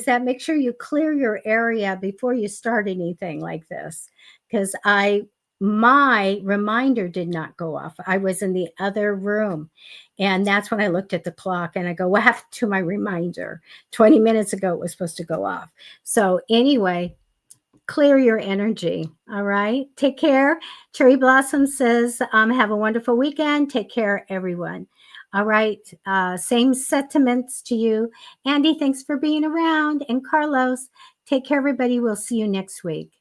S1: that make sure you clear your area before you start anything like this, because my reminder did not go off. I was in the other room. And that's when I looked at the clock and I go, what happened to my reminder? 20 minutes ago, it was supposed to go off. So anyway, clear your energy. All right. Take care. Cherry Blossom says, have a wonderful weekend. Take care, everyone. All right. Same sentiments to you. Andy, thanks for being around. And Carlos, take care, everybody. We'll see you next week.